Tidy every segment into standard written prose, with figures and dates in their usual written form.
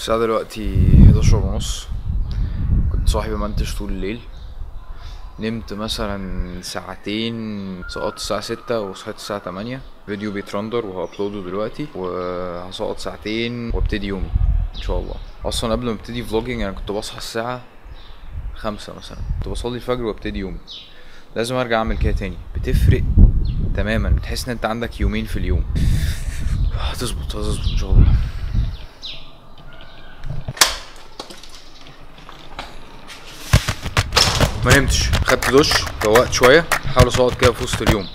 الساعة دلوقتي 11:30. كنت صاحي بمنتج طول الليل. نمت مثلا ساعتين، سقطت الساعة 6 وصحيت الساعة 8. فيديو بيترندر وهابلوده دلوقتي، وهسقط ساعتين وابتدي يومي ان شاء الله. اصلا قبل ما ابتدي فلوجينج انا كنت بصحى الساعة 5 مثلا، كنت بصلي الفجر وابتدي يومي. لازم ارجع اعمل كده تاني، بتفرق تماما. بتحس ان انت عندك يومين في اليوم. هتظبط ان شاء الله. ما نمتش، خدت دش، فوقت شويه، بحاول اصعد كده في وسط اليوم.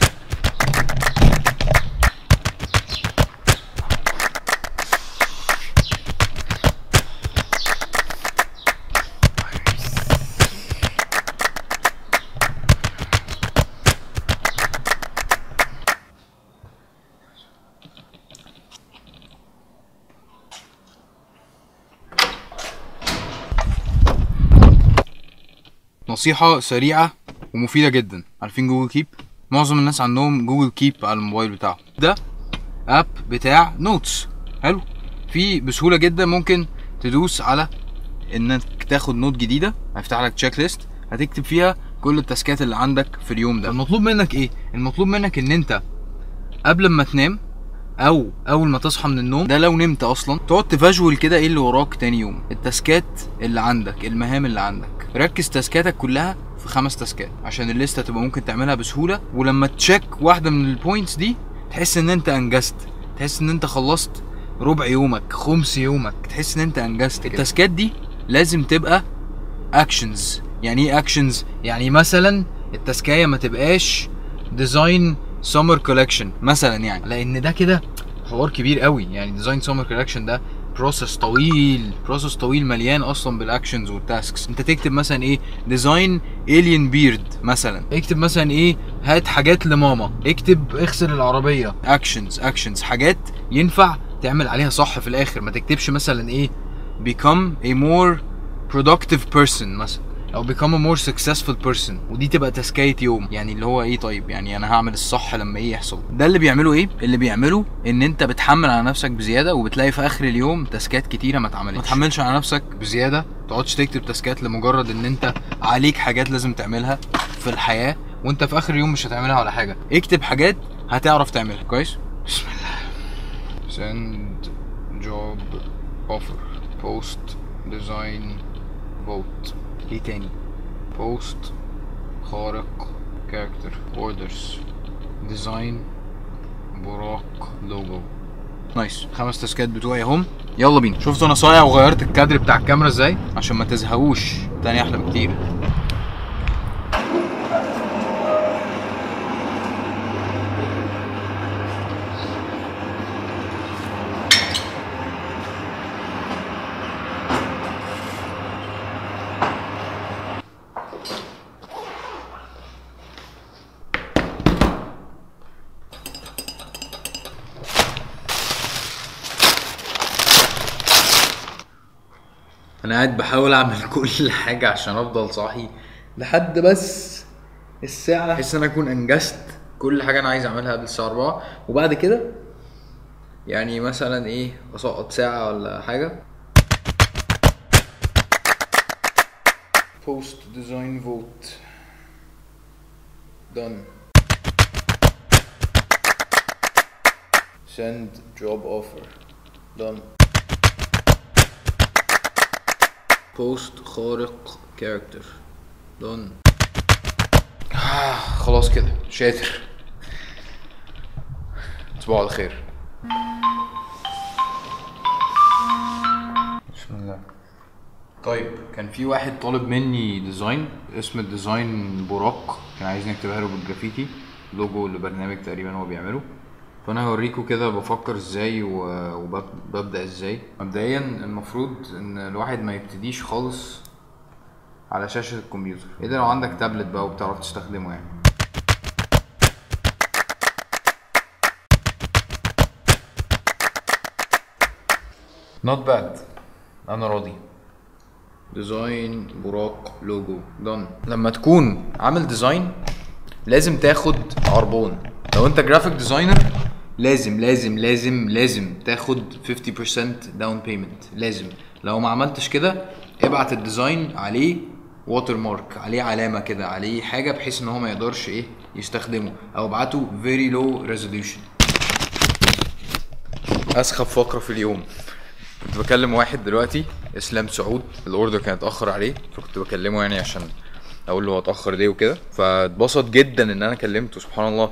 نصيحة سريعة ومفيدة جدا. عارفين جوجل كيب؟ معظم الناس عندهم جوجل كيب على الموبايل بتاعهم. ده اب بتاع نوتس، حلو. في بسهولة جدا ممكن تدوس على انك تاخد نوت جديدة، هيفتح لك تشيك ليست هتكتب فيها كل التاسكات اللي عندك في اليوم ده. المطلوب منك ايه؟ المطلوب منك ان انت قبل ما تنام او اول ما تصحى من النوم، ده لو نمت اصلا، تقعد تفاجول كده ايه اللي وراك تاني يوم، التاسكات اللي عندك، المهام اللي عندك. ركز تاسكاتك كلها في 5 تاسكات عشان الليسته تبقى ممكن تعملها بسهوله. ولما تشيك واحده من البوينتس دي تحس ان انت انجزت، تحس ان انت خلصت ربع يومك، خمس يومك، تحس ان انت انجزت. التاسكات دي لازم تبقى اكشنز. يعني ايه اكشنز؟ يعني مثلا التاسكايه ما تبقاش ديزاين سمر كولكشن مثلا، يعني لان ده كده حوار كبير قوي. يعني ديزاين سمر كولكشن ده بروسس طويل مليان اصلا بالاكشنز والتاسكس. انت تكتب مثلا ايه؟ ديزاين الين بيرد مثلا، اكتب مثلا ايه؟ هات حاجات لماما، اكتب اغسل العربيه. اكشنز حاجات ينفع تعمل عليها صح في الاخر. ما تكتبش مثلا ايه become a more productive person مثلا، او become a more successful person، ودي تبقى تسكاية يوم. يعني اللي هو ايه؟ طيب يعني انا هعمل الصح لما ايه يحصل. ده اللي بيعمله ايه؟ اللي بيعمله ان انت بتحمل على نفسك بزياده، وبتلاقي في اخر اليوم تاسكات كتيره ما اتعملتش. ما تحملش على نفسك بزياده، تقعدش تكتب تاسكات لمجرد ان انت عليك حاجات لازم تعملها في الحياه وانت في اخر اليوم مش هتعملها ولا حاجه. اكتب حاجات هتعرف تعملها كويس. بسم الله. send job offer, post design vote. ايه تاني؟ بوست خارق كاركتر اوردرز ديزاين براق لوجو. نايس. 5 تاسكات بتوعي اهم. يلا بينا. شفتوا انا صايع وغيرت الكادر بتاع الكاميرا ازاي عشان ما تزهقوش؟ تاني احلى بكتير. انا قاعد بحاول اعمل كل حاجه عشان افضل صاحي لحد بس الساعه، بحيث ان انا اكون انجزت كل حاجه انا عايز اعملها قبل الساعه 4. وبعد كده يعني مثلا ايه، اسقط ساعه ولا حاجه. post design vote done. send job offer done. بوست خارق كاركتر دون. خلاص كده شاطر. تصبحوا على خير. بسم الله. طيب كان في واحد طالب مني ديزاين، اسم الديزاين براق، كان عايزني اكتبها له بالجرافيتي، لوجو لبرنامج تقريبا هو بيعمله. فانا هوريكم كده بفكر ازاي وببدأ ازاي. مبدئيا المفروض ان الواحد ما يبتديش خالص على شاشة الكمبيوتر، اذا لو عندك تابلت بقى وبتعرف تستخدمه يعني. not bad، انا راضي. ديزاين براق لوجو دون. لما تكون عامل ديزاين لازم تاخد عربون. لو انت جرافيك ديزاينر لازم لازم لازم لازم تاخد 50% داون بيمنت، لازم. لو ما عملتش كده ابعت الديزاين عليه ووتر مارك، عليه علامه كده، عليه حاجه بحيث ان هو ما يقدرش ايه يستخدمه، او ابعته very low resolution. اسخف فقره في اليوم. كنت بكلم واحد دلوقتي اسلام سعود، الاوردر كان اتاخر عليه، فكنت بكلمه يعني عشان اقول له هو اتاخر ليه وكده، فاتبسط جدا ان انا كلمته سبحان الله.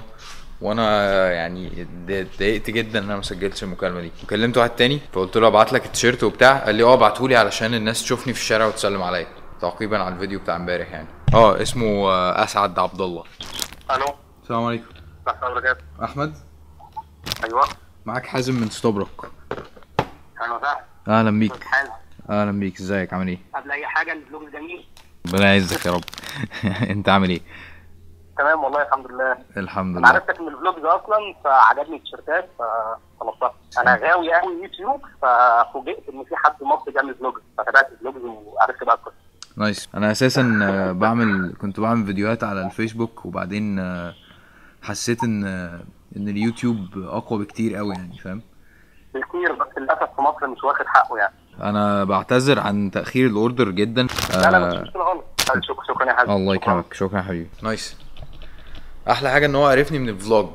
وانا يعني اتضايقت جدا ان انا ما سجلتش المكالمه دي. وكلمت واحد تاني فقلت له ابعت لك التيشيرت وبتاع، قال لي ابعتهولي علشان الناس تشوفني في الشارع وتسلم عليا، تعقيبا على الفيديو بتاع امبارح يعني. اسمه اسعد عبد الله. الو، السلام عليكم. حضرتك احمد. ايوه، معاك حازم من ستوبرك. اهلا وسهلا. اهلا بيك. حازم، اهلا بيك، ازيك عامل ايه؟ قبل اي حاجه الفلوج جميل. ربنا يعزك يا رب. انت عامل ايه؟ تمام والله الحمد لله. الحمد انا لله. عرفتك من الفلوج ده اصلا فعجبني التيشيرتات فطلبتها. انا غاوي قوي يوتيوب، ففوجئت ان في حد مصري بيعمل فلوج، فتابعت الفلوجز وعرفت بقى القصه. نايس. انا اساسا كنت بعمل فيديوهات على الفيسبوك، وبعدين حسيت ان اليوتيوب اقوى بكتير قوي يعني، فاهم؟ كتير، بس للاسف في مصر مش واخد حقه يعني. انا بعتذر عن تاخير الاوردر جدا. لا لا مفيش مشكله خالص. شكرا يا حازم. الله يكرمك، شكرا يا حبيبي. نايس. احلى حاجه ان هو عرفني من الفلوج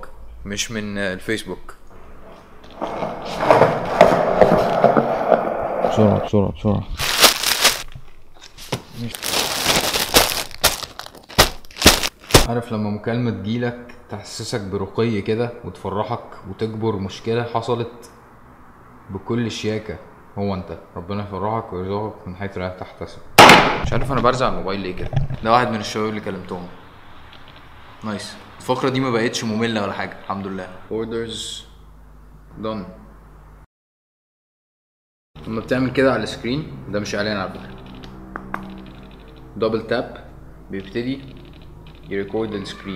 مش من الفيسبوك. بسرعه بسرعه بسرعه. عارف لما مكالمة تجيلك تحسسك برقي كده وتفرحك وتجبر مشكلة حصلت بكل شياكة؟ هو انت ربنا يفرحك ويرزقك من حيث لا تحتسب. مش عارف انا برزع الموبايل ليه كده. ده واحد من الشباب اللي كلمتهم. نايس. الفقرة دي ما بقتش مملة ولا حاجة، الحمد لله. اوردرز دون. لما بتعمل كده على السكرين، ده مش اعلان على فكرة، دبل تاب بيبتدي يريكورد السكرين.